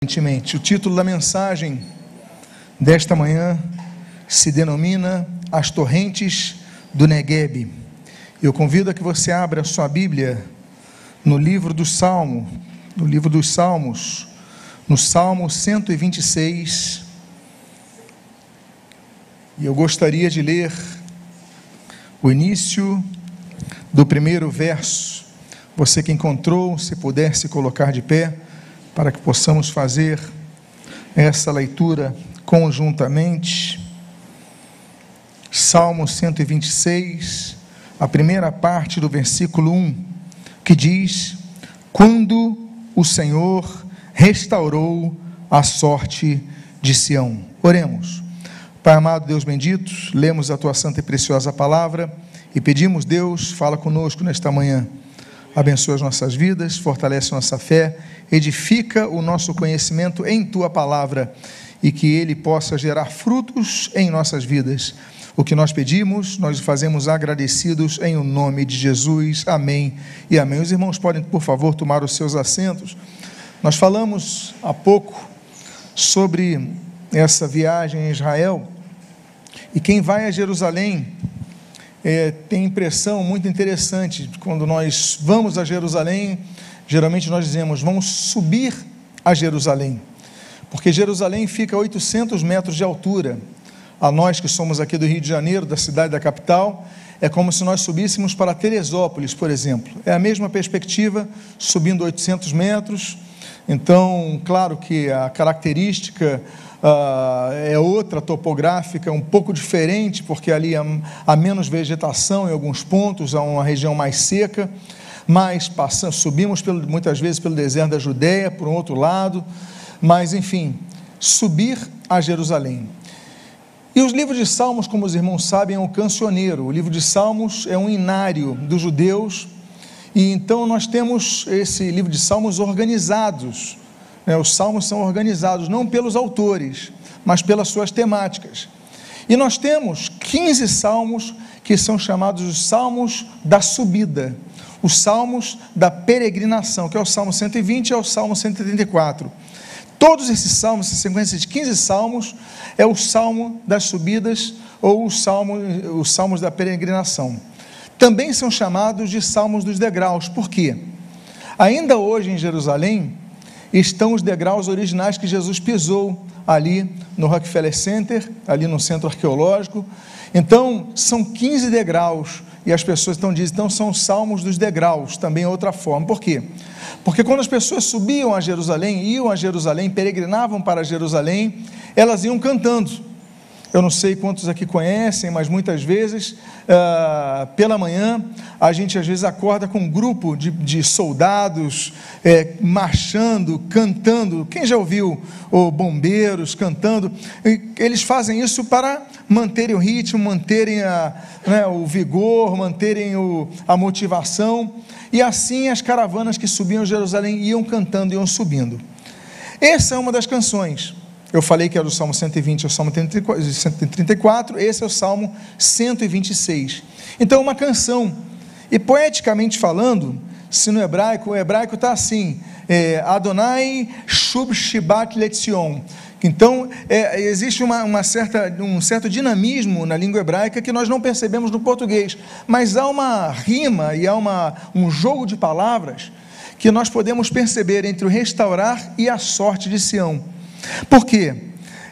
O título da mensagem desta manhã se denomina As Torrentes do Neguebe. Eu convido a que você abra a sua Bíblia no livro dos Salmos, no Salmo 126, e eu gostaria de ler o início do primeiro verso. Você que encontrou, se puder se colocar de pé, para que possamos fazer essa leitura conjuntamente. Salmo 126, a primeira parte do versículo 1, que diz: quando o Senhor restaurou a sorte de Sião. Oremos. Pai amado, Deus bendito, lemos a Tua santa e preciosa palavra e pedimos, Deus, fala conosco nesta manhã. Abençoa as nossas vidas, fortalece nossa fé, edifica o nosso conhecimento em Tua palavra e que Ele possa gerar frutos em nossas vidas. O que nós pedimos, nós fazemos agradecidos em o nome de Jesus. Amém e amém. Os irmãos podem, por favor, tomar os seus assentos. Nós falamos há pouco sobre essa viagem em Israel, e quem vai a Jerusalém tem impressão muito interessante. Quando nós vamos a Jerusalém, geralmente nós dizemos, vamos subir a Jerusalém, porque Jerusalém fica a 800 metros de altura. A nós que somos aqui do Rio de Janeiro, da cidade da capital, é como se nós subíssemos para Teresópolis, por exemplo. É a mesma perspectiva, subindo 800 metros. Então, claro que a característica é outra, topográfica, um pouco diferente, porque ali há menos vegetação em alguns pontos, há uma região mais seca, mas subimos muitas vezes pelo deserto da Judéia, por um outro lado, mas enfim, subir a Jerusalém. E os livros de Salmos, como os irmãos sabem, é um cancioneiro. O livro de Salmos é um inário dos judeus, e então nós temos esse livro de Salmos organizados. Os salmos são organizados não pelos autores, mas pelas suas temáticas. E nós temos 15 salmos que são chamados os salmos da subida, os salmos da peregrinação, que é o Salmo 120 e é o Salmo 134. Todos esses salmos, essa sequência de 15 salmos, é o salmo das subidas ou os salmos da peregrinação. Também são chamados de salmos dos degraus. Por quê? Ainda hoje em Jerusalém estão os degraus originais que Jesus pisou ali no Rockefeller Center, ali no centro arqueológico. Então, são 15 degraus, e as pessoas dizem, então são salmos dos degraus, também é outra forma. Por quê? Porque quando as pessoas subiam a Jerusalém, iam a Jerusalém, peregrinavam para Jerusalém, elas iam cantando. Eu não sei quantos aqui conhecem, mas muitas vezes, pela manhã, a gente às vezes acorda com um grupo de soldados marchando, cantando. Quem já ouviu bombeiros cantando? Eles fazem isso para manterem o ritmo, manterem o vigor, manterem a motivação. E assim as caravanas que subiam a Jerusalém iam cantando, iam subindo. Essa é uma das canções. Eu falei que era o Salmo 120, é o Salmo 134, esse é o Salmo 126. Então, uma canção. E poeticamente falando, se no hebraico, o hebraico está assim, Adonai Shub Shibat Letzion. Então, existe um certo dinamismo na língua hebraica que nós não percebemos no português, mas há uma rima e há um jogo de palavras que nós podemos perceber entre o restaurar e a sorte de Sião. Por quê?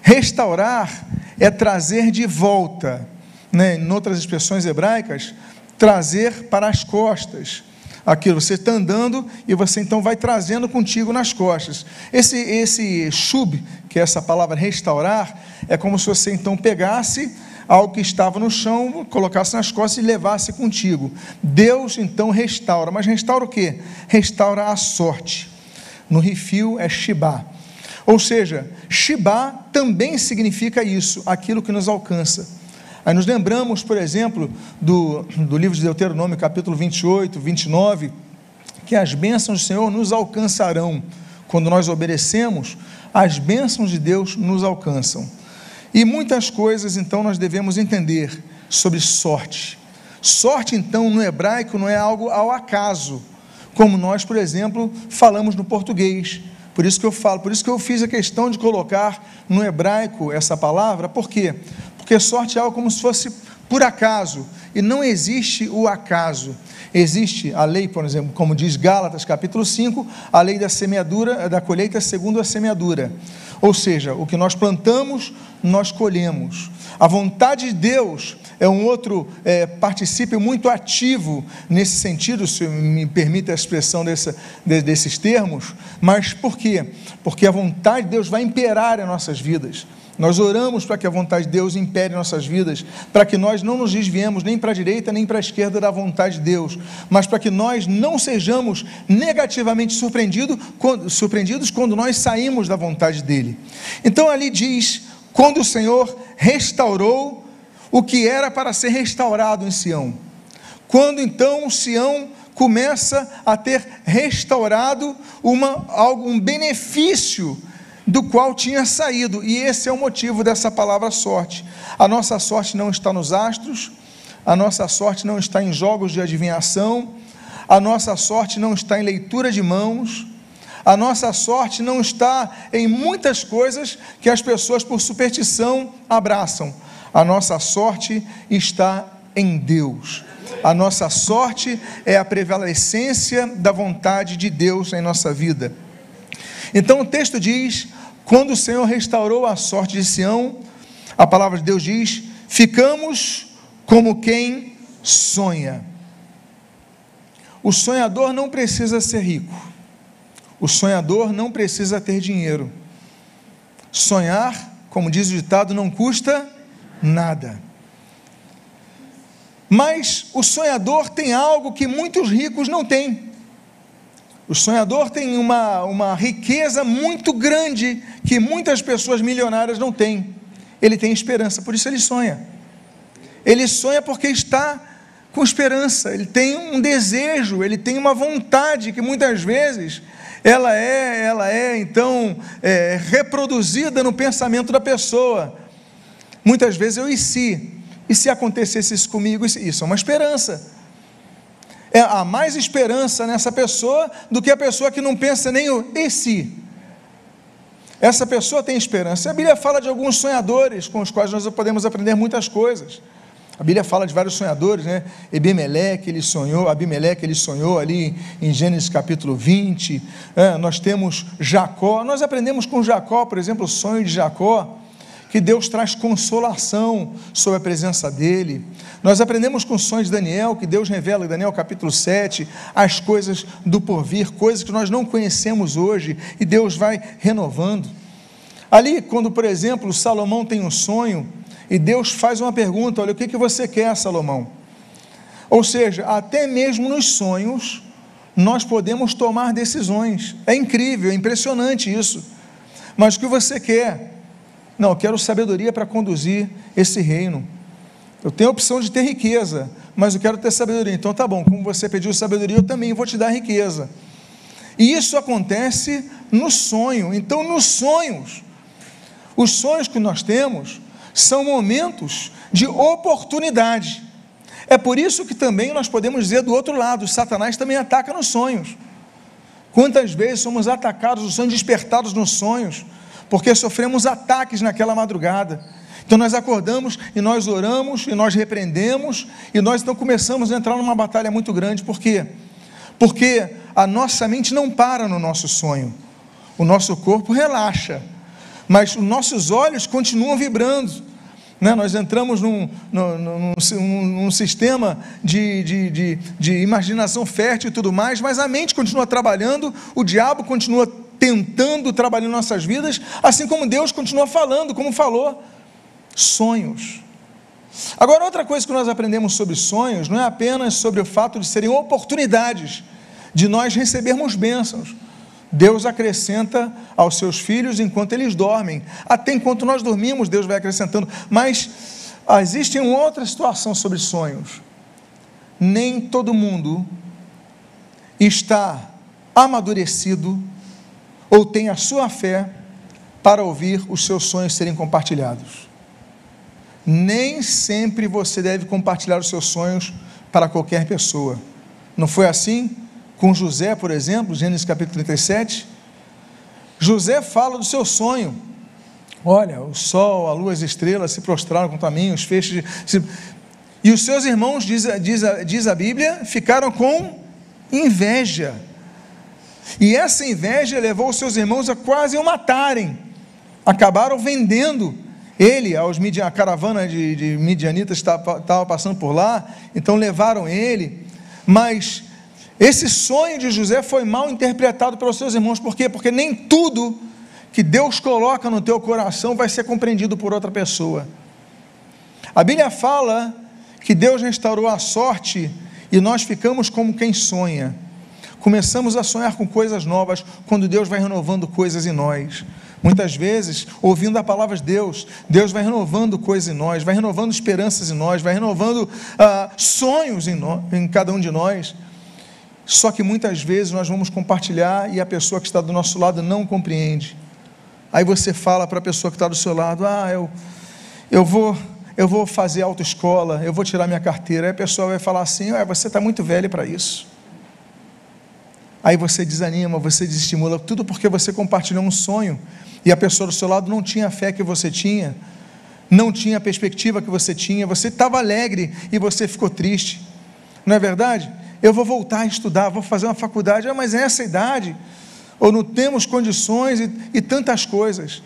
Restaurar é trazer de volta, em outras expressões hebraicas, trazer para as costas. Aquilo, você está andando e você então vai trazendo contigo nas costas. Esse shub, que é essa palavra restaurar, é como se você então pegasse algo que estava no chão, colocasse nas costas e levasse contigo. Deus então restaura, mas restaura o quê? Restaura a sorte. No rifio é shibá. Ou seja, Shibá também significa isso, aquilo que nos alcança. Aí nos lembramos, por exemplo, do livro de Deuteronômio, capítulo 28, 29, que as bênçãos do Senhor nos alcançarão. Quando nós obedecemos, as bênçãos de Deus nos alcançam. E muitas coisas, então, nós devemos entender sobre sorte. Sorte, então, no hebraico não é algo ao acaso, como nós, por exemplo, falamos no português. Por isso que eu falo, por isso que eu fiz a questão de colocar no hebraico essa palavra. Por quê? Porque sorte é algo como se fosse por acaso, e não existe o acaso. Existe a lei, por exemplo, como diz Gálatas capítulo 5, a lei da semeadura, da colheita segundo a semeadura. Ou seja, o que nós plantamos, nós colhemos. A vontade de Deus é um outro particípio muito ativo nesse sentido, se me permite a expressão desses termos. Mas por quê? Porque a vontade de Deus vai imperar em nossas vidas. Nós oramos para que a vontade de Deus impere em nossas vidas, para que nós não nos desviemos nem para a direita nem para a esquerda da vontade de Deus, mas para que nós não sejamos negativamente surpreendidos quando nós saímos da vontade dEle. Então ali diz, quando o Senhor restaurou o que era para ser restaurado em Sião. Quando então Sião começa a ter restaurado um benefício do qual tinha saído, e esse é o motivo dessa palavra sorte. A nossa sorte não está nos astros, a nossa sorte não está em jogos de adivinhação, a nossa sorte não está em leitura de mãos, a nossa sorte não está em muitas coisas que as pessoas por superstição abraçam. A nossa sorte está em Deus. A nossa sorte é a prevalecência da vontade de Deus em nossa vida. Então o texto diz, quando o Senhor restaurou a sorte de Sião, a palavra de Deus diz, ficamos como quem sonha. O sonhador não precisa ser rico, o sonhador não precisa ter dinheiro. Sonhar, como diz o ditado, não custa nada. Mas o sonhador tem algo que muitos ricos não têm. O sonhador tem uma riqueza muito grande que muitas pessoas milionárias não têm. Ele tem esperança, por isso ele sonha. Ele sonha porque está com esperança, ele tem um desejo, ele tem uma vontade que muitas vezes ela é então reproduzida no pensamento da pessoa. Muitas vezes e se acontecesse isso comigo? Isso é uma esperança. Há mais esperança nessa pessoa do que a pessoa que não pensa nem o e se. Essa pessoa tem esperança. A Bíblia fala de alguns sonhadores com os quais nós podemos aprender muitas coisas. A Bíblia fala de vários sonhadores, né? Abimeleque, ele sonhou ali em Gênesis capítulo 20. Nós temos Jacó. Nós aprendemos com Jacó, por exemplo, o sonho de Jacó, que Deus traz consolação sobre a presença dele. Nós aprendemos com o sonho de Daniel, que Deus revela em Daniel capítulo 7, as coisas do porvir, coisas que nós não conhecemos hoje, e Deus vai renovando. Ali, quando, por exemplo, Salomão tem um sonho, e Deus faz uma pergunta, olha, o que você quer, Salomão? Ou seja, até mesmo nos sonhos, nós podemos tomar decisões. É incrível, é impressionante isso. Mas o que você quer? Não, eu quero sabedoria para conduzir esse reino. Eu tenho a opção de ter riqueza, mas eu quero ter sabedoria. Então tá bom, como você pediu sabedoria, eu também vou te dar riqueza. E isso acontece no sonho. Então nos sonhos, os sonhos que nós temos são momentos de oportunidade. É por isso que também nós podemos dizer do outro lado, Satanás também ataca nos sonhos. Quantas vezes somos atacados nos sonhos, despertados nos sonhos, porque sofremos ataques naquela madrugada. Então nós acordamos e nós oramos e nós repreendemos e nós então começamos a entrar numa batalha muito grande. Por quê? Porque a nossa mente não para no nosso sonho, o nosso corpo relaxa, mas os nossos olhos continuam vibrando, né? Nós entramos num sistema de imaginação fértil e tudo mais, mas a mente continua trabalhando, o diabo continua tentando trabalhar em nossas vidas, assim como Deus continua falando, como falou. Sonhos. Agora, outra coisa que nós aprendemos sobre sonhos, não é apenas sobre o fato de serem oportunidades de nós recebermos bênçãos. Deus acrescenta aos seus filhos enquanto eles dormem, até enquanto nós dormimos Deus vai acrescentando, mas existe uma outra situação sobre sonhos. Nem todo mundo está amadurecido ou tem a sua fé para ouvir os seus sonhos serem compartilhados. Nem sempre você deve compartilhar os seus sonhos para qualquer pessoa. Não foi assim com José, por exemplo, Gênesis capítulo 37? José fala do seu sonho. Olha, o sol, a lua, as estrelas se prostraram contra mim, os feixes... E os seus irmãos, diz a Bíblia, ficaram com inveja. E essa inveja levou os seus irmãos a quase o matarem. Acabaram vendendo ele, a caravana de midianitas estava passando por lá, então levaram ele. Mas esse sonho de José foi mal interpretado pelos seus irmãos. Por quê? Porque nem tudo que Deus coloca no teu coração vai ser compreendido por outra pessoa. A Bíblia fala que Deus restaurou a sorte e nós ficamos como quem sonha. Começamos a sonhar com coisas novas quando Deus vai renovando coisas em nós. Muitas vezes, ouvindo a palavra de Deus, Deus vai renovando coisas em nós, vai renovando esperanças em nós, vai renovando sonhos em cada um de nós. Só que muitas vezes nós vamos compartilhar e a pessoa que está do nosso lado não compreende. Aí você fala para a pessoa que está do seu lado: eu vou fazer autoescola, eu vou tirar minha carteira. Aí a pessoa vai falar assim: você está muito velho para isso. Aí você desanima, você desestimula, tudo porque você compartilhou um sonho e a pessoa do seu lado não tinha a fé que você tinha, não tinha a perspectiva que você tinha. Você estava alegre e você ficou triste, não é verdade? Eu vou voltar a estudar, vou fazer uma faculdade, mas nessa idade, ou não temos condições e tantas coisas.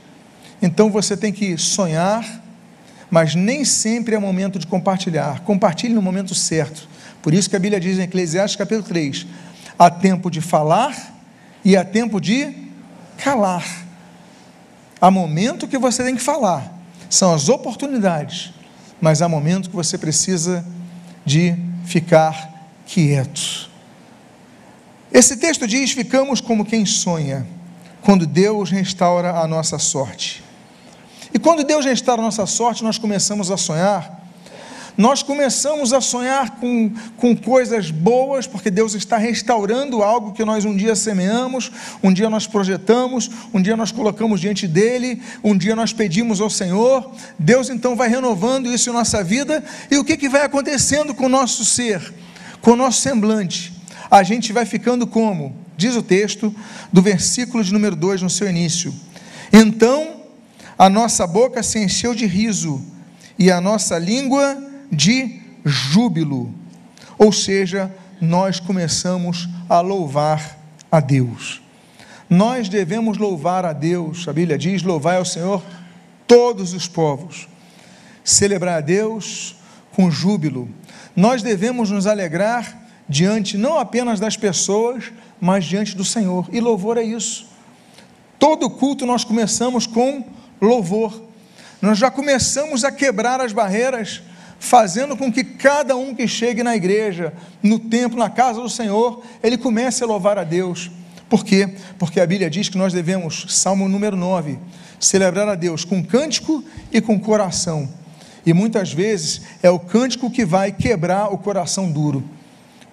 Então você tem que sonhar, mas nem sempre é momento de compartilhar. Compartilhe no momento certo. Por isso que a Bíblia diz em Eclesiastes capítulo 3, há tempo de falar e há tempo de calar. Há momento que você tem que falar, são as oportunidades, mas há momento que você precisa de ficar quieto. Esse texto diz: ficamos como quem sonha, quando Deus restaura a nossa sorte. E quando Deus restaura a nossa sorte, nós começamos a sonhar com coisas boas, porque Deus está restaurando algo que nós um dia semeamos, um dia nós projetamos, um dia nós colocamos diante dEle, um dia nós pedimos ao Senhor. Deus então vai renovando isso em nossa vida. E o que vai acontecendo com o nosso ser, com o nosso semblante? A gente vai ficando como? Diz o texto do versículo de número 2 no seu início: então a nossa boca se encheu de riso e a nossa língua de júbilo. Ou seja, nós começamos a louvar a Deus. Nós devemos louvar a Deus. A Bíblia diz: louvai ao Senhor todos os povos. Celebrar a Deus com júbilo. Nós devemos nos alegrar diante não apenas das pessoas, mas diante do Senhor. E louvor é isso. Todo culto nós começamos com louvor. Nós já começamos a quebrar as barreiras, fazendo com que cada um que chegue na igreja, no templo, na casa do Senhor, ele comece a louvar a Deus. Por quê? Porque a Bíblia diz que nós devemos, Salmo número 9, celebrar a Deus com cântico e com coração. E muitas vezes é o cântico que vai quebrar o coração duro.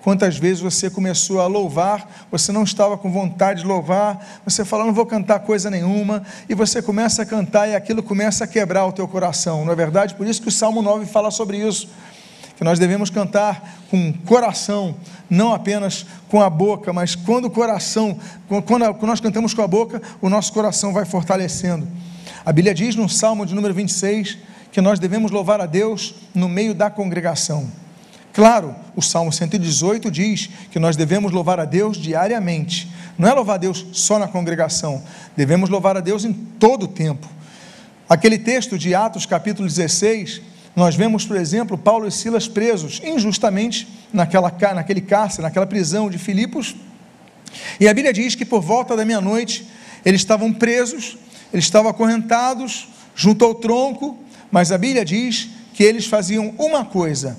Quantas vezes você começou a louvar, você não estava com vontade de louvar, você fala: não vou cantar coisa nenhuma, e você começa a cantar e aquilo começa a quebrar o teu coração, não é verdade? Por isso que o Salmo 9 fala sobre isso, que nós devemos cantar com o coração, não apenas com a boca, mas quando nós cantamos com a boca, o nosso coração vai fortalecendo. A Bíblia diz no Salmo de número 26, que nós devemos louvar a Deus no meio da congregação. Claro, o Salmo 118 diz que nós devemos louvar a Deus diariamente. Não é louvar a Deus só na congregação, devemos louvar a Deus em todo o tempo. Aquele texto de Atos capítulo 16, nós vemos, por exemplo, Paulo e Silas presos injustamente naquele cárcere, naquela prisão de Filipos. E a Bíblia diz que por volta da meia-noite eles estavam presos, eles estavam acorrentados junto ao tronco, mas a Bíblia diz que eles faziam uma coisa: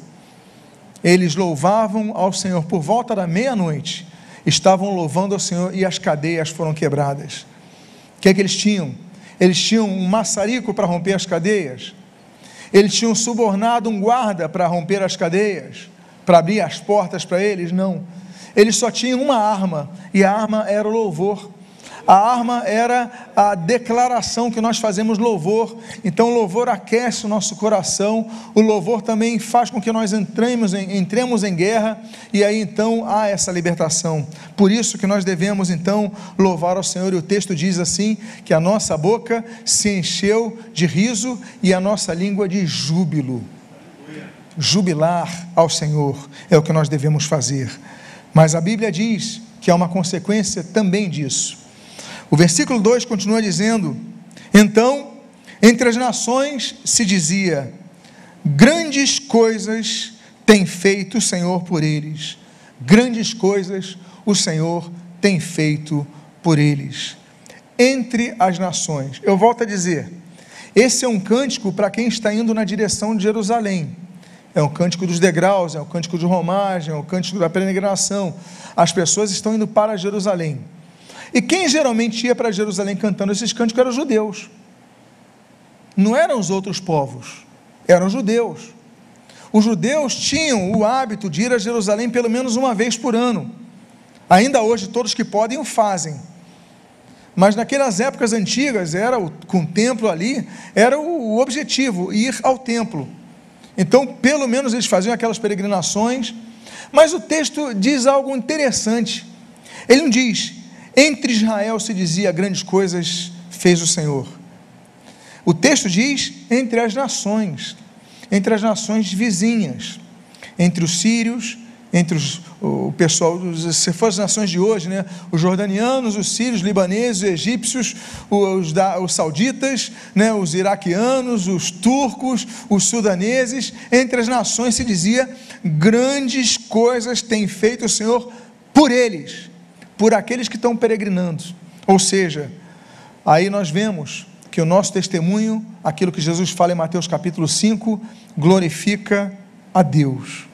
eles louvavam ao Senhor. Por volta da meia-noite, estavam louvando ao Senhor e as cadeias foram quebradas. O que é que eles tinham? Eles tinham um maçarico para romper as cadeias? Eles tinham subornado um guarda para romper as cadeias? Para abrir as portas para eles? Não. Eles só tinham uma arma, e a arma era o louvor. A arma era a declaração que nós fazemos louvor. Então o louvor aquece o nosso coração, o louvor também faz com que nós entremos em guerra, e aí então há essa libertação. Por isso que nós devemos então louvar ao Senhor, e o texto diz assim, que a nossa boca se encheu de riso e a nossa língua de júbilo. Jubilar ao Senhor é o que nós devemos fazer, mas a Bíblia diz que há uma consequência também disso. O versículo 2 continua dizendo: então, entre as nações se dizia, grandes coisas tem feito o Senhor por eles, grandes coisas o Senhor tem feito por eles. Entre as nações, eu volto a dizer, esse é um cântico para quem está indo na direção de Jerusalém, é um cântico dos degraus, é um cântico de romagem, é um cântico da peregrinação. As pessoas estão indo para Jerusalém. E quem geralmente ia para Jerusalém cantando esses cânticos eram os judeus. Não eram os outros povos, eram os judeus. Os judeus tinham o hábito de ir a Jerusalém pelo menos uma vez por ano. Ainda hoje todos que podem o fazem. Mas naquelas épocas antigas, com o templo ali, era o objetivo, ir ao templo. Então, pelo menos eles faziam aquelas peregrinações. Mas o texto diz algo interessante. Ele não diz, entre Israel se dizia, grandes coisas fez o Senhor. O texto diz, entre as nações vizinhas, entre os sírios, entre o pessoal, se for as nações de hoje, né, os jordanianos, os sírios, os libaneses, os egípcios, os sauditas, né, os iraquianos, os turcos, os sudaneses, entre as nações se dizia, grandes coisas tem feito o Senhor por eles, por aqueles que estão peregrinando. Ou seja, aí nós vemos que o nosso testemunho, aquilo que Jesus fala em Mateus capítulo 5, glorifica a Deus.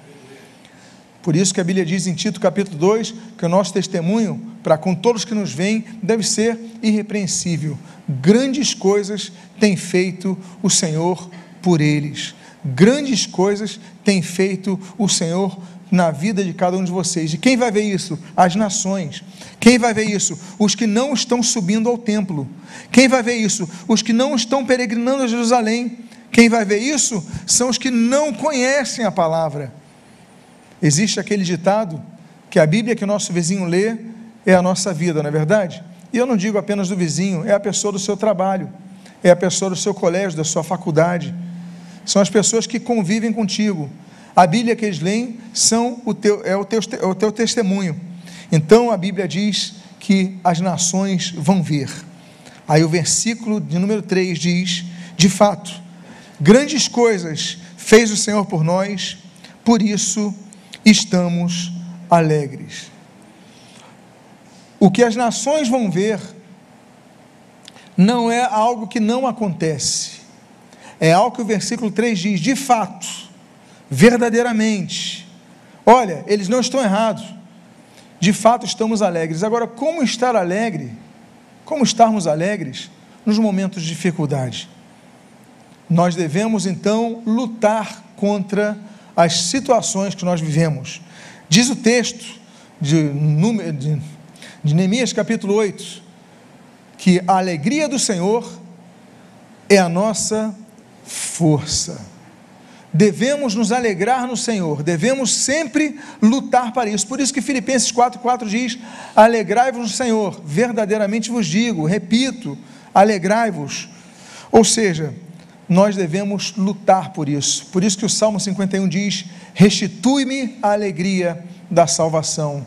Por isso que a Bíblia diz em Tito capítulo 2, que o nosso testemunho, para com todos que nos veem, deve ser irrepreensível. Grandes coisas tem feito o Senhor por eles. Grandes coisas tem feito o Senhor na vida de cada um de vocês. E quem vai ver isso? As nações. Quem vai ver isso? Os que não estão subindo ao templo. Quem vai ver isso? Os que não estão peregrinando a Jerusalém. Quem vai ver isso? São os que não conhecem a palavra. Existe aquele ditado, que a Bíblia que o nosso vizinho lê, é a nossa vida, não é verdade? E eu não digo apenas do vizinho, é a pessoa do seu trabalho, é a pessoa do seu colégio, da sua faculdade, são as pessoas que convivem contigo. A Bíblia que eles leem é o teu testemunho. Então a Bíblia diz que as nações vão ver. Aí o versículo de número 3 diz, de fato, grandes coisas fez o Senhor por nós, por isso estamos alegres. O que as nações vão ver não é algo que não acontece, é algo que o versículo 3 diz, de fato, verdadeiramente. Olha, eles não estão errados, de fato estamos alegres. Agora, como estar alegre? Como estarmos alegres nos momentos de dificuldade? Nós devemos então lutar contra as situações que nós vivemos. Diz o texto de Neemias capítulo 8, que a alegria do Senhor é a nossa força. Devemos nos alegrar no Senhor, devemos sempre lutar para isso. Por isso que Filipenses 4,4 diz, alegrai-vos no Senhor, verdadeiramente vos digo, repito, alegrai-vos. Ou seja, nós devemos lutar por isso que o Salmo 51 diz, restitui-me a alegria da salvação.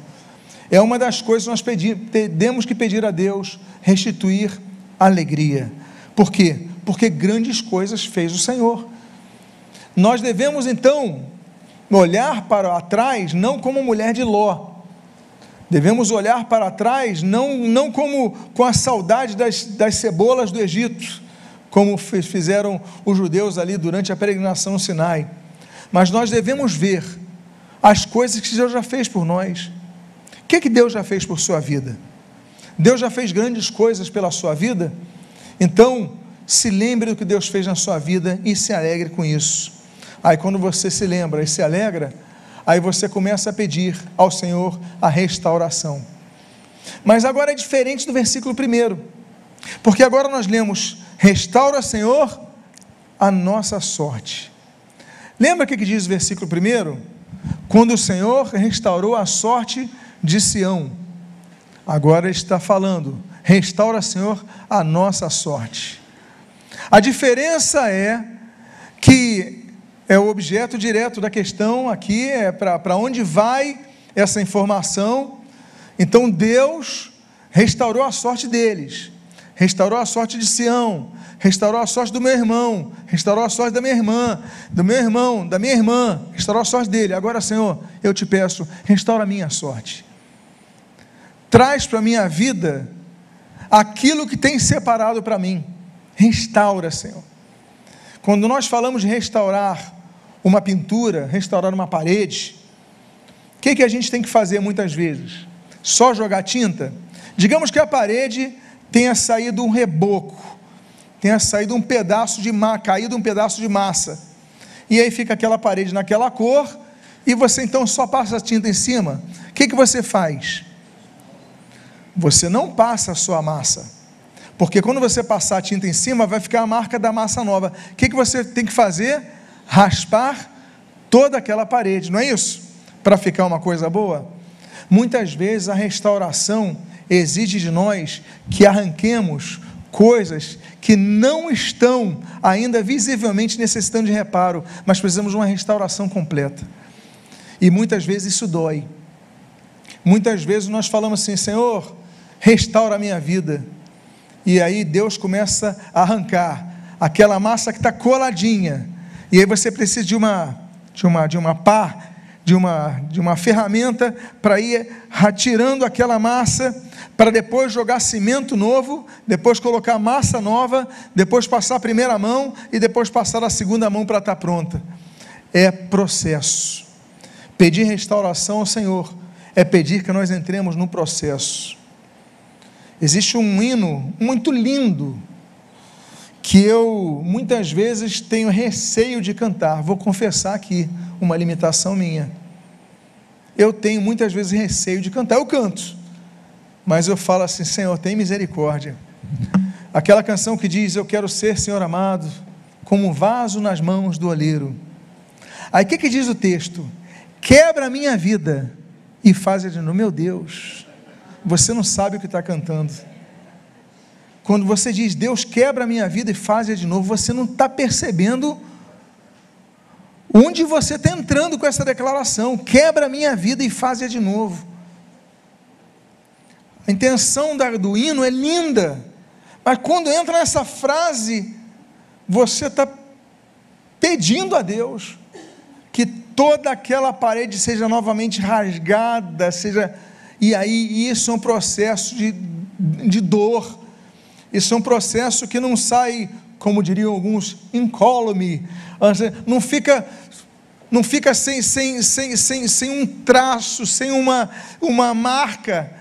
É uma das coisas que nós temos que pedir a Deus, restituir a alegria. Por quê? Porque grandes coisas fez o Senhor. Nós devemos então olhar para trás, não como mulher de Ló, devemos olhar para trás, não como com a saudade das cebolas do Egito, como fizeram os judeus ali durante a peregrinação no Sinai, mas nós devemos ver as coisas que Deus já fez por nós. O que Deus já fez por sua vida? Deus já fez grandes coisas pela sua vida? Então, se lembre do que Deus fez na sua vida e se alegre com isso. Aí quando você se lembra e se alegra, aí você começa a pedir ao Senhor a restauração. Mas agora é diferente do versículo 1, porque agora nós lemos: restaura, Senhor, a nossa sorte. Lembra o que diz o versículo 1? Quando o Senhor restaurou a sorte de Sião. Agora ele está falando: restaura, Senhor, a nossa sorte. A diferença é que é o objeto direto da questão aqui, é para onde vai essa informação. Então Deus restaurou a sorte deles, restaurou a sorte de Sião, restaurou a sorte do meu irmão, restaurou a sorte da minha irmã, do meu irmão, da minha irmã, restaurou a sorte dele. Agora, Senhor, eu te peço, restaura a minha sorte. Traz para a minha vida aquilo que tem separado para mim. Restaura, Senhor. Quando nós falamos de restaurar uma pintura, restaurar uma parede, o que a gente tem que fazer muitas vezes? Só jogar tinta? Digamos que a parede tenha saído um reboco, tenha saído caído um pedaço de massa, e aí fica aquela parede naquela cor, e você então só passa a tinta em cima. O que você faz? Você não passa só a massa, porque quando você passar a tinta em cima, vai ficar a marca da massa nova. O que você tem que fazer? Raspar toda aquela parede, não é isso? Para ficar uma coisa boa. Muitas vezes a restauração exige de nós que arranquemos coisas que não estão ainda visivelmente necessitando de reparo, mas precisamos de uma restauração completa. E muitas vezes isso dói. Muitas vezes nós falamos assim: Senhor, restaura a minha vida. E aí Deus começa a arrancar aquela massa que está coladinha. E aí você precisa de uma pá, de uma ferramenta para ir retirando aquela massa, para depois jogar cimento novo, depois colocar massa nova, depois passar a primeira mão e depois passar a segunda mão para estar pronta. É processo. Pedir restauração ao Senhor é pedir que nós entremos no processo. Existe um hino muito lindo que eu muitas vezes tenho receio de cantar. Vou confessar aqui uma limitação minha. Eu tenho muitas vezes receio de cantar. Eu canto, mas eu falo assim: Senhor, tem misericórdia. Aquela canção que diz: eu quero ser, Senhor amado, como um vaso nas mãos do oleiro. Aí o que diz o texto? Quebra a minha vida e faz de novo. Meu Deus, você não sabe o que está cantando. Quando você diz: Deus, quebra a minha vida e faz de novo, você não está percebendo onde você está entrando com essa declaração. Quebra a minha vida e faz de novo. A intenção do hino é linda, mas quando entra nessa frase, você está pedindo a Deus que toda aquela parede seja novamente rasgada, e aí isso é um processo de dor. Isso é um processo que não sai, como diriam alguns, incólume, não fica sem um traço, sem uma marca.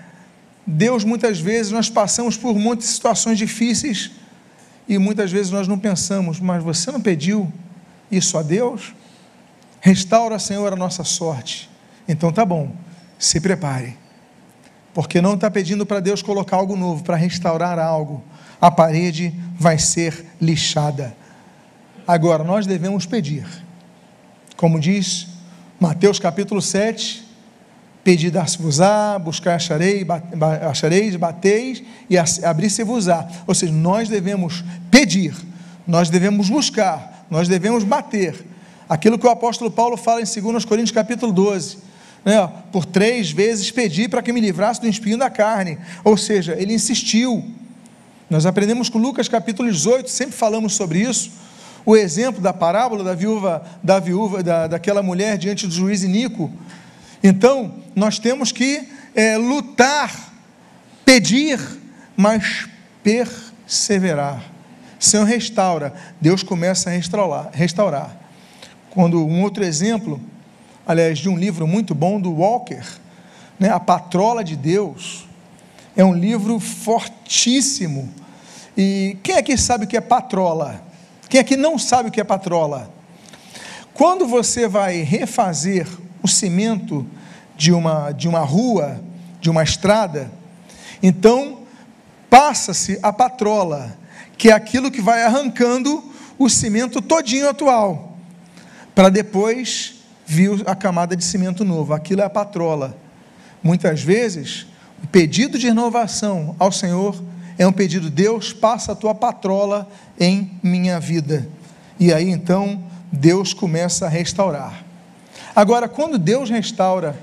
Deus, muitas vezes nós passamos por muitas situações difíceis e muitas vezes nós não pensamos: mas você não pediu isso a Deus? Restaura, Senhor, a nossa sorte. Então tá bom, se prepare, porque não está pedindo para Deus colocar algo novo, para restaurar algo. A parede vai ser lixada. Agora nós devemos pedir, como diz Mateus capítulo 7, pedi, dar-se-vos-á, buscar, achareis, bateis, e abrir-se-vos-á. Ou seja, nós devemos pedir, nós devemos buscar, nós devemos bater. Aquilo que o apóstolo Paulo fala em 2 Coríntios capítulo 12, né? Por 3 vezes pedi para que me livrasse do espinho da carne. Ou seja, ele insistiu. Nós aprendemos com Lucas capítulo 18, sempre falamos sobre isso, o exemplo da parábola daquela mulher diante do juiz iníquo. Então, nós temos que lutar, pedir, mas perseverar. Senhor, restaura. Deus começa a restaurar. Quando um outro exemplo, aliás, de um livro muito bom do Walker, né, A Patrola de Deus, é um livro fortíssimo. E quem aqui sabe o que é patrola? Quem aqui não sabe o que é patrola? Quando você vai refazer o cimento de uma rua, de uma estrada, Então, passa-se a patrola, que é aquilo que vai arrancando o cimento todinho atual, para depois vir a camada de cimento novo. Aquilo é a patrola. Muitas vezes, o pedido de renovação ao Senhor é um pedido: Deus, passa a tua patrola em minha vida. E aí então Deus começa a restaurar. Agora, quando Deus restaura,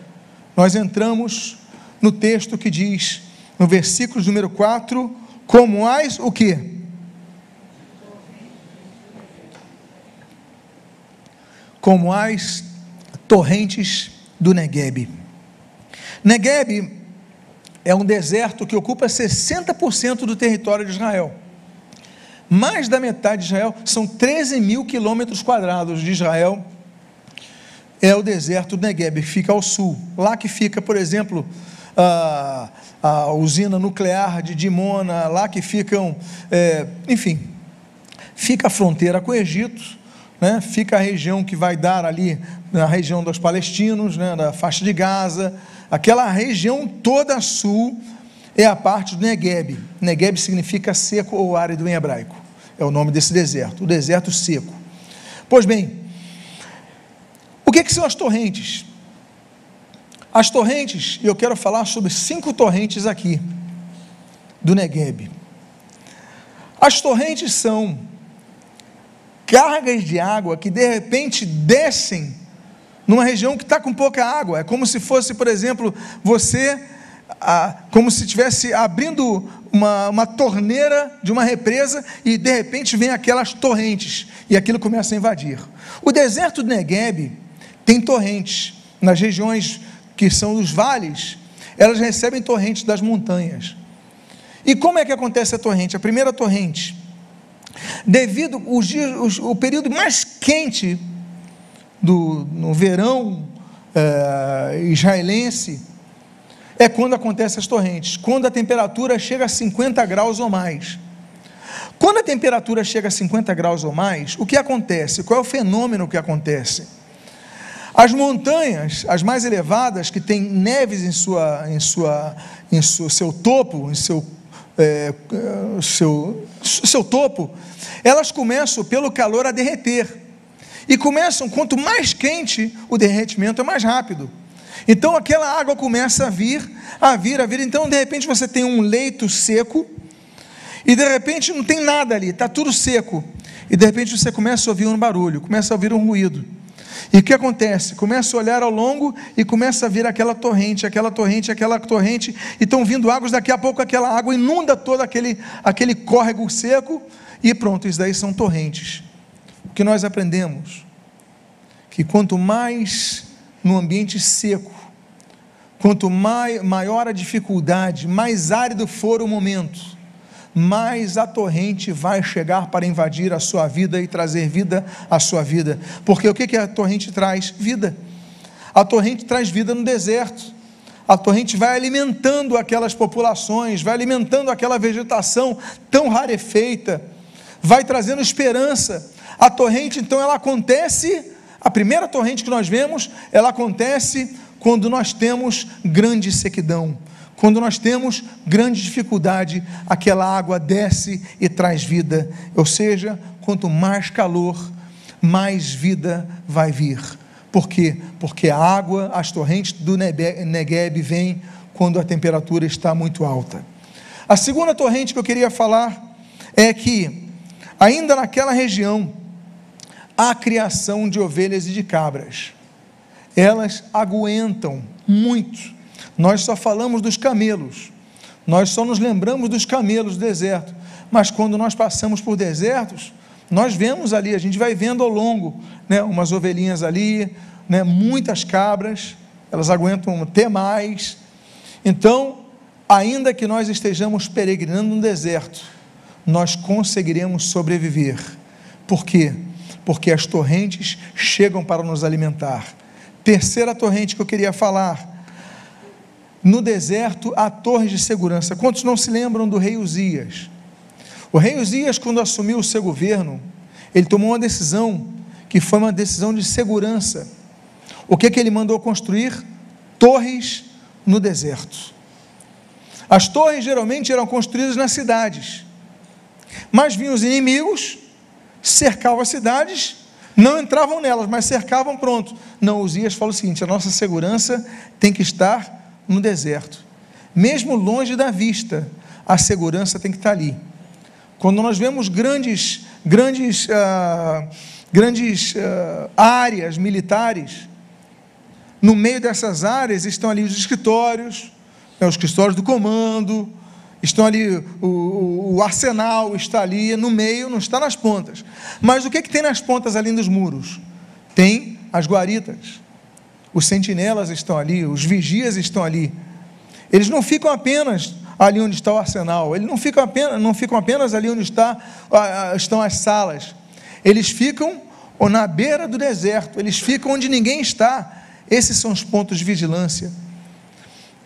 nós entramos no texto que diz, no versículo número 4, como as o quê? Como as torrentes do Neguebe. Neguebe é um deserto que ocupa 60% do território de Israel. Mais da metade de Israel, são 13 mil quilômetros quadrados de Israel, é o deserto do Neguebe, que fica ao sul. Lá que fica, por exemplo, a usina nuclear de Dimona, lá que ficam, enfim, fica a fronteira com o Egito, né? Fica a região que vai dar ali, na região dos palestinos, né? Da faixa de Gaza, aquela região toda a sul, é a parte do Neguebe. Neguebe significa seco ou árido em hebraico, é o nome desse deserto, o deserto seco. Pois bem, o que são as torrentes? As torrentes, e eu quero falar sobre 5 torrentes aqui, do Neguebe. As torrentes são cargas de água que de repente descem numa região que está com pouca água. É como se fosse, por exemplo, como se estivesse abrindo uma torneira de uma represa e de repente vem aquelas torrentes e aquilo começa a invadir. O deserto do Neguebe tem torrentes. Nas regiões que são os vales, elas recebem torrentes das montanhas. E como é que acontece a torrente? A primeira torrente, devido o período mais quente no verão israelense, é quando acontecem as torrentes, quando a temperatura chega a 50 graus ou mais. Quando a temperatura chega a 50 graus ou mais, o que acontece? Qual é o fenômeno que acontece? As montanhas, as mais elevadas, que têm neves em seu topo, seu topo, elas começam pelo calor a derreter, e começam, quanto mais quente, o derretimento é mais rápido. Então aquela água começa a vir, então de repente você tem um leito seco, e de repente não tem nada ali, está tudo seco, e de repente você começa a ouvir um barulho, começa a ouvir um ruído, e o que acontece? Começa a olhar ao longo e começa a vir aquela torrente, e estão vindo águas, daqui a pouco aquela água inunda todo aquele córrego seco, e pronto, isso daí são torrentes. O que nós aprendemos? Que quanto mais no ambiente seco, quanto maior a dificuldade, mais árido for o momento, mais a torrente vai chegar para invadir a sua vida e trazer vida à sua vida. Porque o que a torrente traz? Vida. A torrente traz vida no deserto. A torrente vai alimentando aquelas populações, vai alimentando aquela vegetação tão rarefeita, vai trazendo esperança. A torrente, então, ela acontece, a primeira torrente que nós vemos, ela acontece quando nós temos grande sequidão. Quando nós temos grande dificuldade, aquela água desce e traz vida. Ou seja, quanto mais calor, mais vida vai vir. Por quê? Porque a água, as torrentes do Neguebe vêm quando a temperatura está muito alta. A segunda torrente que eu queria falar é que, ainda naquela região, há a criação de ovelhas e de cabras. Elas aguentam muito. Nós só falamos dos camelos, nós só nos lembramos dos camelos do deserto, mas quando nós passamos por desertos, nós vemos ali, a gente vai vendo ao longo, né, umas ovelhinhas ali, né, muitas cabras, elas aguentam até mais. Então, ainda que nós estejamos peregrinando no deserto, nós conseguiremos sobreviver. Por quê? Porque as torrentes chegam para nos alimentar. Terceira torrente que eu queria falar: no deserto há torres de segurança. Quantos não se lembram do rei Uzias? O rei Uzias, quando assumiu o seu governo, ele tomou uma decisão, que foi uma decisão de segurança. O que ele mandou construir? Torres no deserto. As torres geralmente eram construídas nas cidades, mas vinham os inimigos, cercavam as cidades, não entravam nelas, mas cercavam, pronto. Não, Uzias fala o seguinte: a nossa segurança tem que estar no deserto, mesmo longe da vista, a segurança tem que estar ali. Quando nós vemos grandes áreas militares, no meio dessas áreas estão ali os escritórios do comando, estão ali, o arsenal está ali no meio, não está nas pontas. Mas o que tem nas pontas ali dos muros? Tem as guaritas, os sentinelas estão ali, os vigias estão ali. Eles não ficam apenas ali onde está o arsenal, eles não ficam apenas ali onde estão as salas, eles ficam na beira do deserto, eles ficam onde ninguém está. Esses são os pontos de vigilância.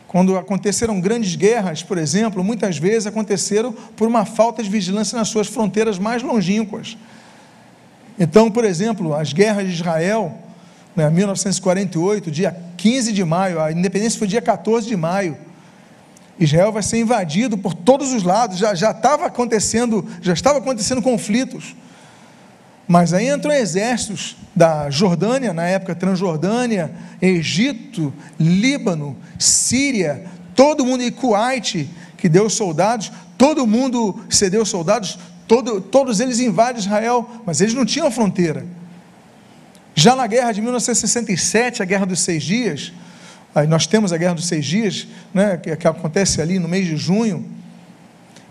Quando aconteceram grandes guerras, por exemplo, muitas vezes aconteceram por uma falta de vigilância nas suas fronteiras mais longínquas. Então, por exemplo, as guerras de Israel, 1948, dia 15 de maio, a independência foi dia 14 de maio, Israel vai ser invadido por todos os lados, já estava acontecendo conflitos, mas aí entram exércitos da Jordânia, na época Transjordânia, Egito, Líbano, Síria, todo mundo, e Kuwait, que deu soldados, todo mundo cedeu soldados, todos eles invadem Israel, mas eles não tinham fronteira. Já na guerra de 1967, a Guerra dos 6 Dias, aí nós temos a Guerra dos 6 Dias, que acontece ali no mês de junho.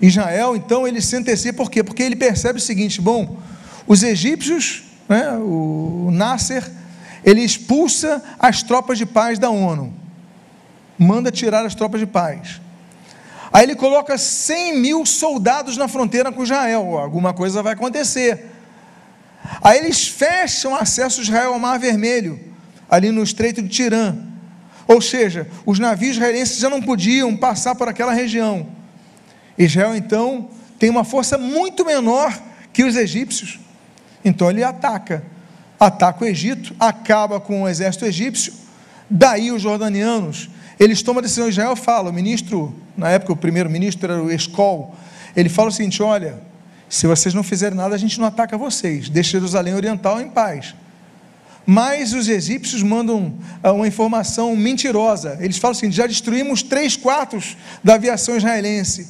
Israel, então, ele se antecipa, por quê? Porque ele percebe o seguinte: bom, os egípcios, o Nasser, ele expulsa as tropas de paz da ONU, manda tirar as tropas de paz. Aí ele coloca 100 mil soldados na fronteira com Israel, alguma coisa vai acontecer. Aí eles fecham acesso de Israel ao Mar Vermelho, ali no Estreito de Tirã, ou seja, os navios israelenses já não podiam passar por aquela região. Israel então tem uma força muito menor que os egípcios, então ele ataca o Egito, acaba com o exército egípcio. Daí os jordanianos, eles tomam a decisão. Israel fala, o ministro, na época o primeiro-ministro era o Eshkol, ele fala o seguinte: olha, se vocês não fizerem nada, a gente não ataca vocês, deixa Jerusalém Oriental em paz. Mas os egípcios mandam uma informação mentirosa, eles falam assim: já destruímos 3/4 da aviação israelense.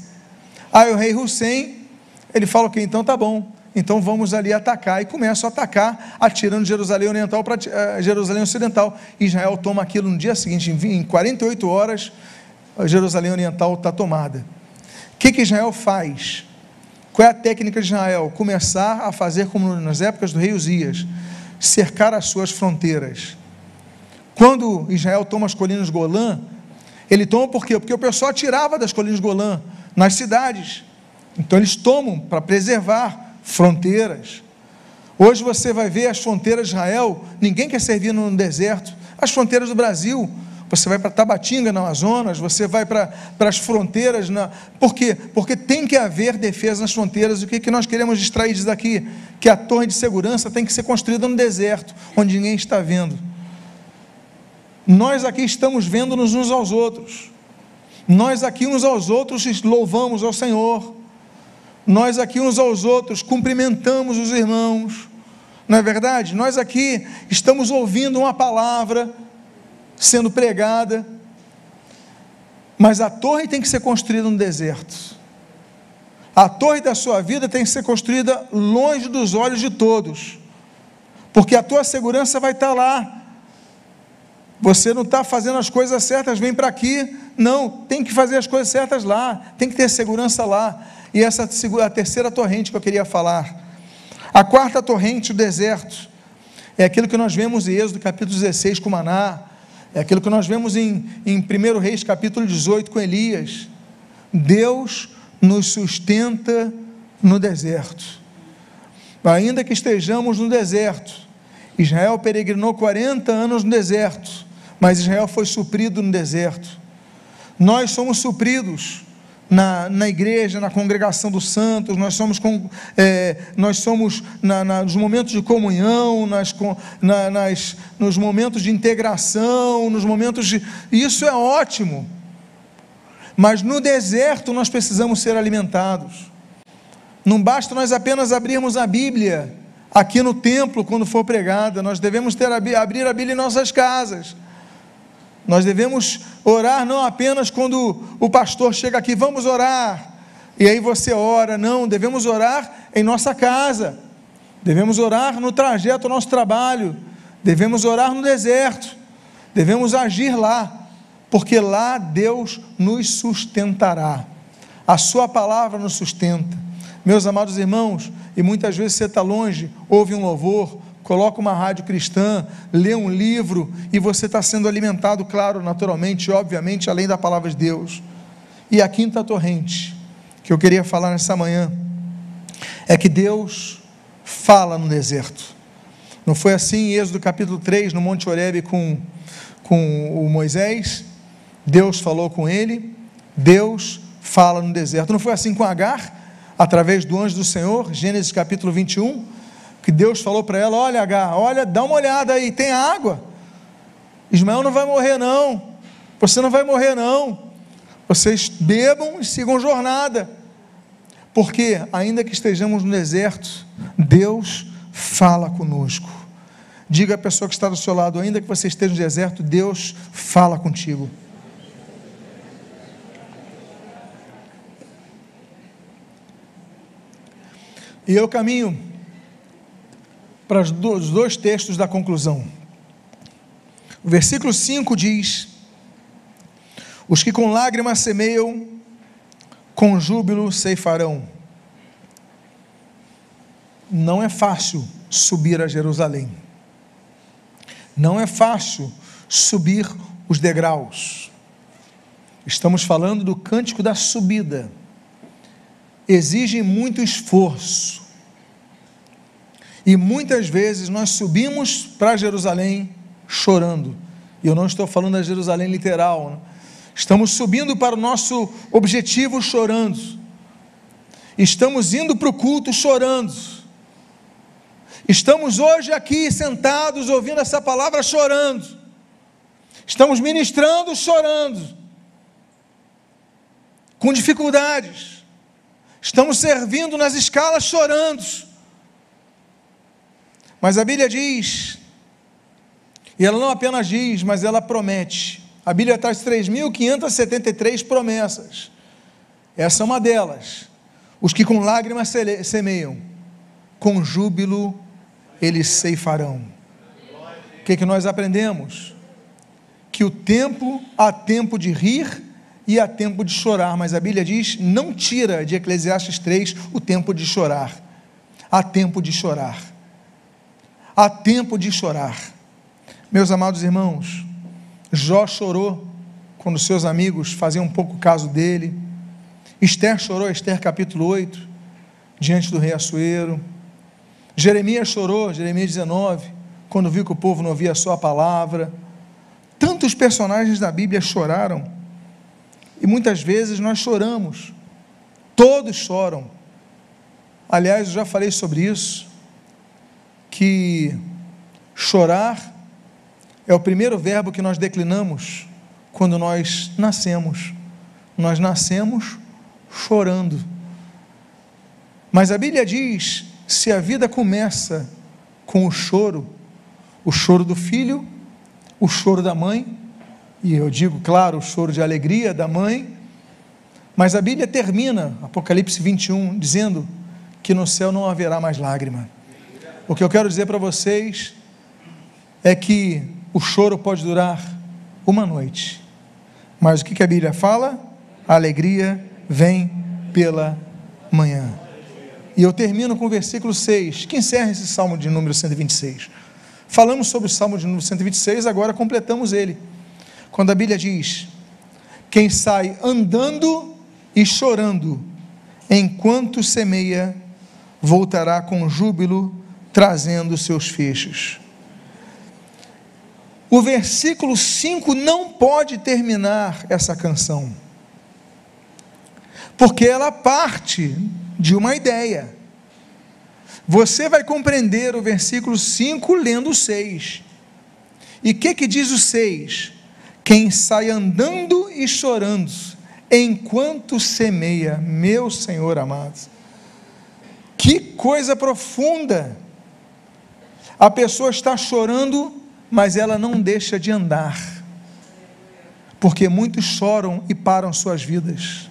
Aí o rei Hussein, ele fala que então tá bom, então vamos ali atacar, e começam a atacar, atirando Jerusalém Oriental para Jerusalém Ocidental. Israel toma aquilo no dia seguinte, em 48 horas, a Jerusalém Oriental está tomada. O que Israel faz? Qual é a técnica de Israel? Começar a fazer como nas épocas do rei Uzias, cercar as suas fronteiras. Quando Israel toma as colinas de Golã, ele toma por quê? Porque o pessoal atirava das colinas de Golã nas cidades, então eles tomam para preservar fronteiras. Hoje você vai ver as fronteiras de Israel, ninguém quer servir no deserto. As fronteiras do Brasil, você vai para Tabatinga, no Amazonas, você vai para as fronteiras, por quê? Porque tem que haver defesa nas fronteiras. O que nós queremos extrair disso daqui? Que a torre de segurança tem que ser construída no deserto, onde ninguém está vendo. Nós aqui estamos vendo-nos uns aos outros, nós aqui uns aos outros louvamos ao Senhor, nós aqui uns aos outros cumprimentamos os irmãos, não é verdade? Nós aqui estamos ouvindo uma palavra sendo pregada, mas a torre tem que ser construída no deserto. A torre da sua vida tem que ser construída longe dos olhos de todos, porque a tua segurança vai estar lá. Você não está fazendo as coisas certas, vem para aqui, não, tem que fazer as coisas certas lá, tem que ter segurança lá. E essa é a terceira torrente que eu queria falar. A quarta torrente, o deserto, é aquilo que nós vemos em Êxodo capítulo 16 com Maná, é aquilo que nós vemos em 1 Reis capítulo 18 com Elias. Deus nos sustenta no deserto. Ainda que estejamos no deserto, Israel peregrinou 40 anos no deserto, mas Israel foi suprido no deserto. Nós somos supridos na igreja, na congregação dos santos, nós somos nos momentos de comunhão, nos momentos de integração, nos momentos de... Isso é ótimo, Mas no deserto nós precisamos ser alimentados. Não basta nós apenas abrirmos a Bíblia aqui no templo quando for pregada, nós devemos abrir a Bíblia em nossas casas. Nós devemos orar não apenas quando o pastor chega aqui, vamos orar, e aí você ora. Não, devemos orar em nossa casa, devemos orar no trajeto ao nosso trabalho, devemos orar no deserto, devemos agir lá, porque lá Deus nos sustentará, a sua palavra nos sustenta. Meus amados irmãos, e muitas vezes você está longe, ouve um louvor, coloca uma rádio cristã, lê um livro, e você está sendo alimentado, claro, naturalmente, obviamente, além da palavra de Deus. E a quinta torrente, que eu queria falar nessa manhã, é que Deus fala no deserto. Não foi assim em Êxodo capítulo 3, no Monte Horebe com o Moisés? Deus falou com ele, Deus fala no deserto. Não foi assim com Agar, através do anjo do Senhor, Gênesis capítulo 21, que Deus falou para ela: olha Agar, olha, dá uma olhada aí, tem água, Ismael não vai morrer não, você não vai morrer não, vocês bebam e sigam jornada, porque ainda que estejamos no deserto, Deus fala conosco. Diga à pessoa que está do seu lado: ainda que você esteja no deserto, Deus fala contigo. E eu caminho para os dois textos da conclusão. O versículo 5 diz: os que com lágrimas semeiam, com júbilo ceifarão. Não é fácil subir a Jerusalém, não é fácil subir os degraus. Estamos falando do cântico da subida, exige muito esforço, e muitas vezes nós subimos para Jerusalém chorando, e eu não estou falando da Jerusalém literal, né? Estamos subindo para o nosso objetivo chorando, estamos indo para o culto chorando, estamos hoje aqui sentados ouvindo essa palavra chorando, estamos ministrando chorando, com dificuldades, estamos servindo nas escalas chorando, mas a Bíblia diz, e ela não apenas diz, mas ela promete. A Bíblia traz 3.573 promessas, essa é uma delas. Os que com lágrimas semeiam, com júbilo eles ceifarão. O que nós aprendemos? Que há tempo de rir e há tempo de chorar, mas a Bíblia diz, não tira de Eclesiastes 3 o tempo de chorar. Há tempo de chorar, há tempo de chorar. Meus amados irmãos, Jó chorou quando seus amigos faziam um pouco caso dele. Esther chorou, Esther capítulo 8, diante do rei Assuero. Jeremias chorou, Jeremias 19, quando viu que o povo não ouvia a sua palavra. Tantos personagens da Bíblia choraram, e muitas vezes nós choramos, todos choram. Aliás, eu já falei sobre isso, que chorar é o primeiro verbo que nós declinamos quando nós nascemos chorando, mas a Bíblia diz, se a vida começa com o choro do filho, o choro da mãe, e eu digo, claro, o choro de alegria da mãe, mas a Bíblia termina, Apocalipse 21, dizendo que no céu não haverá mais lágrima. O que eu quero dizer para vocês é que o choro pode durar uma noite, mas o que a Bíblia fala? A alegria vem pela manhã. E eu termino com o versículo 6, que encerra esse salmo de número 126. Falamos sobre o salmo de número 126, agora completamos ele, quando a Bíblia diz: quem sai andando e chorando, enquanto semeia, voltará com júbilo, trazendo seus feixes. O versículo 5 não pode terminar essa canção, porque ela parte de uma ideia. Você vai compreender o versículo 5 lendo o 6. E o que diz o 6? Quem sai andando e chorando, enquanto semeia. Meu Senhor amado, que coisa profunda! A pessoa está chorando, mas ela não deixa de andar, porque muitos choram e param suas vidas,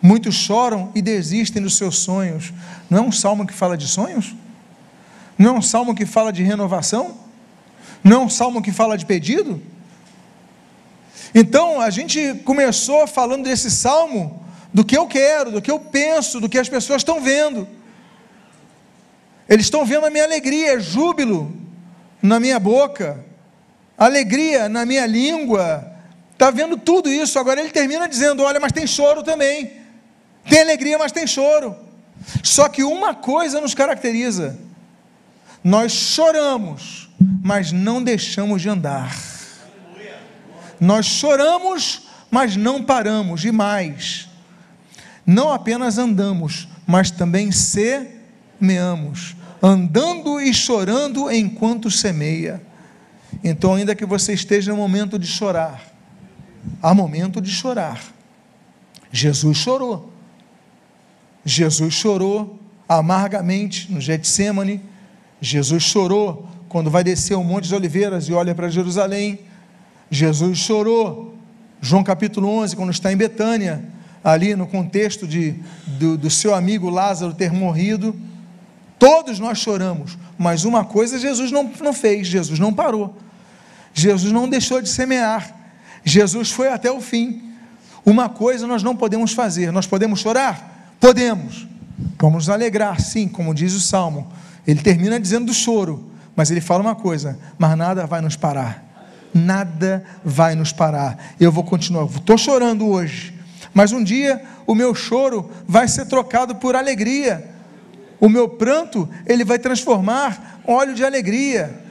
muitos choram e desistem dos seus sonhos. Não é um salmo que fala de sonhos? Não é um salmo que fala de renovação? Não é um salmo que fala de pedido? Então, a gente começou falando desse salmo, do que eu quero, do que eu penso, do que as pessoas estão vendo. Eles estão vendo a minha alegria, júbilo na minha boca, alegria na minha língua, está vendo tudo isso. Agora ele termina dizendo: olha, mas tem choro também, tem alegria, mas tem choro. Só que uma coisa nos caracteriza: nós choramos, mas não deixamos de andar. Nós choramos, mas não paramos. E mais, não apenas andamos, mas também semeamos, andando e chorando enquanto semeia. Então, ainda que você esteja no momento de chorar, há momento de chorar. Jesus chorou. Jesus chorou amargamente no Getsêmani. Jesus chorou quando vai descer o Monte das Oliveiras e olha para Jerusalém. Jesus chorou, João capítulo 11, quando está em Betânia, ali no contexto do seu amigo Lázaro ter morrido. Todos nós choramos, mas uma coisa Jesus não fez: Jesus não parou, Jesus não deixou de semear, Jesus foi até o fim. Uma coisa nós não podemos fazer: nós podemos chorar? Podemos. Vamos nos alegrar, sim, como diz o Salmo. Ele termina dizendo do choro, mas ele fala uma coisa: mas nada vai nos parar. Nada vai nos parar. Eu vou continuar, estou chorando hoje, mas um dia o meu choro vai ser trocado por alegria. O meu pranto, ele vai transformar óleo de alegria.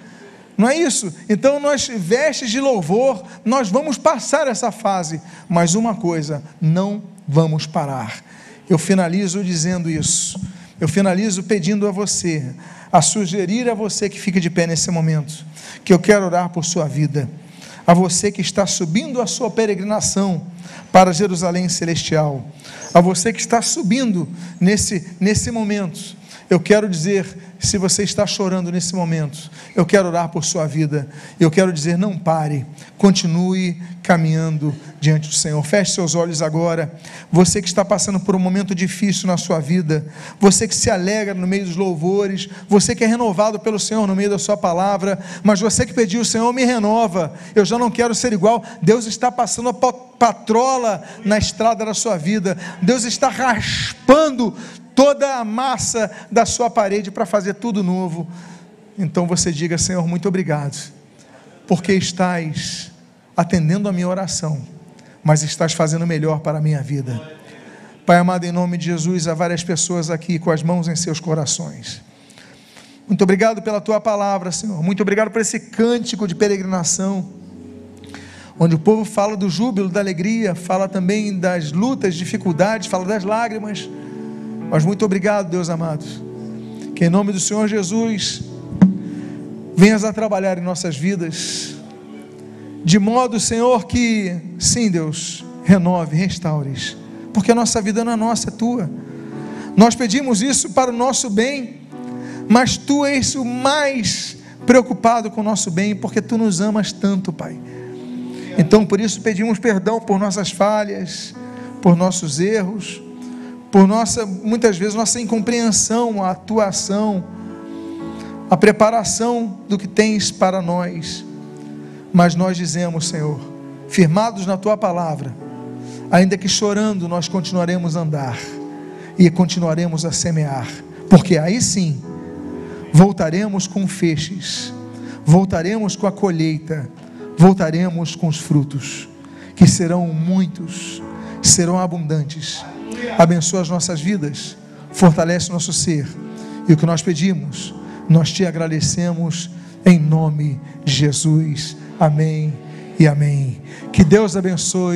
Não é isso? Então nós, vestes de louvor, nós vamos passar essa fase, mas uma coisa, não vamos parar. Eu finalizo dizendo isso. Eu finalizo pedindo a você, a sugerir a você que fica de pé nesse momento, que eu quero orar por sua vida, a você que está subindo a sua peregrinação para Jerusalém Celestial, a você que está subindo nesse momento. Eu quero dizer, se você está chorando nesse momento, eu quero orar por sua vida, eu quero dizer: não pare, continue caminhando diante do Senhor. Feche seus olhos agora. Você que está passando por um momento difícil na sua vida, você que se alegra no meio dos louvores, você que é renovado pelo Senhor no meio da sua palavra, mas você que pediu: Senhor, me renova, eu já não quero ser igual. Deus está passando a patrola na estrada da sua vida, Deus está raspando toda a massa da sua parede para fazer tudo novo. Então você diga: Senhor, muito obrigado, porque estás atendendo a minha oração, mas estás fazendo melhor para a minha vida. Pai amado, em nome de Jesus, há várias pessoas aqui com as mãos em seus corações. Muito obrigado pela tua palavra, Senhor. Muito obrigado por esse cântico de peregrinação, onde o povo fala do júbilo, da alegria, fala também das lutas, dificuldades, fala das lágrimas. Mas muito obrigado, Deus amado, que em nome do Senhor Jesus, venhas a trabalhar em nossas vidas, de modo, Senhor, que, sim, Deus, renove, restaures, porque a nossa vida não é nossa, é tua. Nós pedimos isso para o nosso bem, mas tu és o mais preocupado com o nosso bem, porque tu nos amas tanto, Pai. Então, por isso pedimos perdão por nossas falhas, por nossos erros, por muitas vezes nossa incompreensão, a tua ação, a preparação do que tens para nós. Mas nós dizemos, Senhor, firmados na tua palavra, ainda que chorando, nós continuaremos a andar e continuaremos a semear, porque aí sim voltaremos com feixes, voltaremos com a colheita, voltaremos com os frutos, que serão muitos, serão abundantes. Abençoa as nossas vidas, fortalece nosso ser, e o que nós pedimos, nós te agradecemos em nome de Jesus. Amém e amém. Que Deus abençoe.